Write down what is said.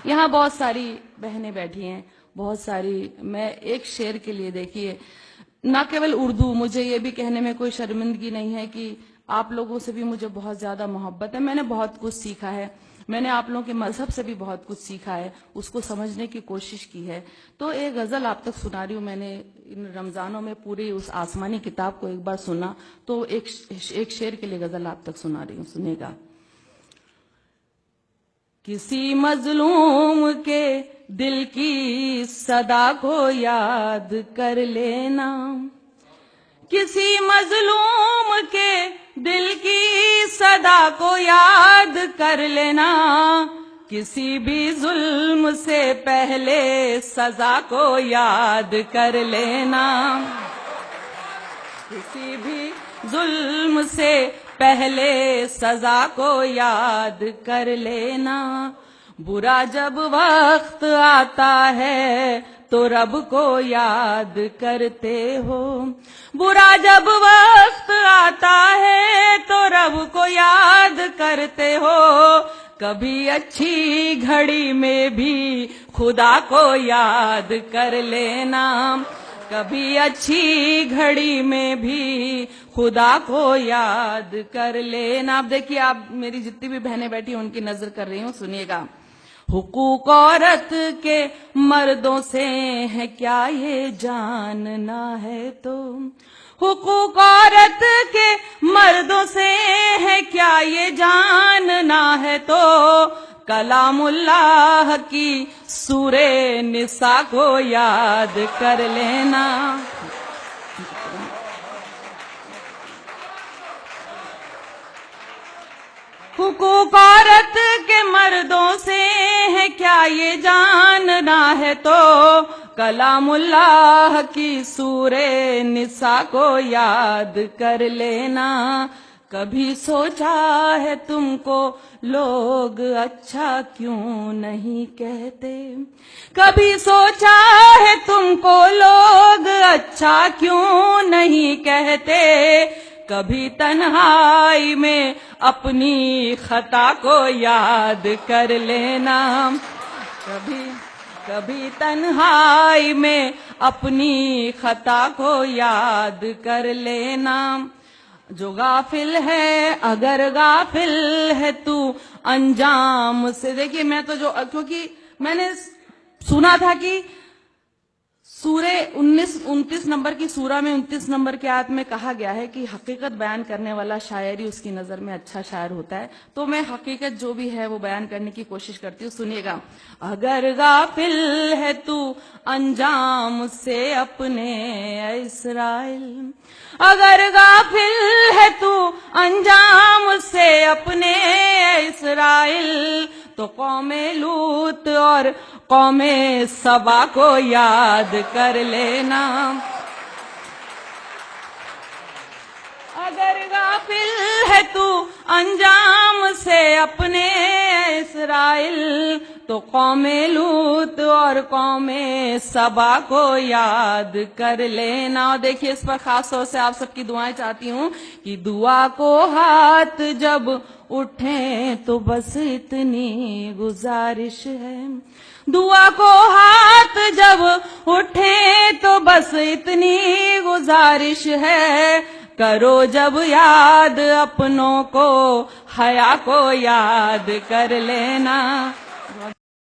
یہاں بہت ساری بہنیں بیٹھی ہیں، بہت ساری، میں ایک شعر کے لیے دیکھیے، نہ کیول اردو، مجھے یہ بھی کہنے میں کوئی شرمندگی نہیں ہے کہ آپ لوگوں سے بھی مجھے بہت زیادہ محبت ہے، میں نے بہت کچھ سیکھا ہے، میں نے آپ لوگوں کے مذہب سے بھی بہت کچھ سیکھا ہے، اس کو سمجھنے کی کوشش کی ہے. تو ایک غزل آپ تک سنا رہی ہوں. میں نے ان رمضانوں میں پوری اس آسمانی کتاب کو ایک بار سنا، تو ایک شعر کے لیے غزل آپ تک سنا رہی ہوں، سنے گا. کسی مظلوم کے دل کی صدا کو یاد کر لینا، کسی مظلوم کے دل کی صدا کو یاد کر لینا، کسی بھی ظلم سے پہلے سزا کو یاد کر لینا، کسی بھی ظلم سے پہلے سزا کو یاد کر لینا. برا جب وقت آتا ہے تو رب کو یاد کرتے ہو، برا جب وقت آتا ہے تو رب کو یاد کرتے ہو، کبھی اچھی گھڑی میں بھی خدا کو یاد کر لینا، کبھی اچھی گھڑی میں بھی خدا کو یاد کر لینا. اب دیکھیے، آپ میری جتنی بھی بہنیں بیٹھی ہیں ان کی نظر کر رہی ہوں، سنیے گا. حقوق عورت کے مردوں سے ہے کیا یہ جاننا ہے تو، حقوق عورت کے مردوں سے ہے کیا یہ جاننا ہے تو، کلام اللہ کی سورہ نساء کو یاد کر لینا. حقوق عورت کے مردوں سے ہے کیا یہ جاننا ہے تو، کلام اللہ کی سورہ نساء کو یاد کر لینا. کبھی سوچا ہے تم کو لوگ اچھا کیوں نہیں کہتے، کبھی سوچا ہے تم کو لوگ اچھا کیوں نہیں کہتے، کبھی تنہائی میں اپنی خطا کو یاد کر لینا، کبھی تنہائی میں اپنی خطا کو یاد کر لینا. جو غافل ہے اگر غافل ہے تو انجام سے، دیکھیے میں تو کیونکہ میں نے سنا تھا کہ سورہ 29 نمبر کی سورہ میں 29 نمبر کی آیت میں کہا گیا ہے کہ حقیقت بیان کرنے والا شاعر ہی اس کی نظر میں اچھا شاعر ہوتا ہے، تو میں حقیقت جو بھی ہے وہ بیان کرنے کی کوشش کرتی ہوں. سنیے گا. اگر غافل ہے تو انجام سے اپنے اے اسرائیل، اگر غافل ہے تو انجام سے اپنے اے اسرائیل، تو قوم لوط اور قوم سبا کو یاد کر لینا. اگر غافل ہے تو انجام سے اپنے اسرائیل، تو قوم لوط اور قوم سبا کو یاد کر لینا. اور دیکھیے اس پر خاص طور سے آپ سب کی دعائیں چاہتی ہوں کہ دعا کو ہاتھ جب اٹھیں تو بس اتنی گزارش ہے، دعا کو ہاتھ جب اٹھیں تو بس اتنی گزارش ہے، کرو جب یاد اپنوں کو حیا کو یاد کر لینا،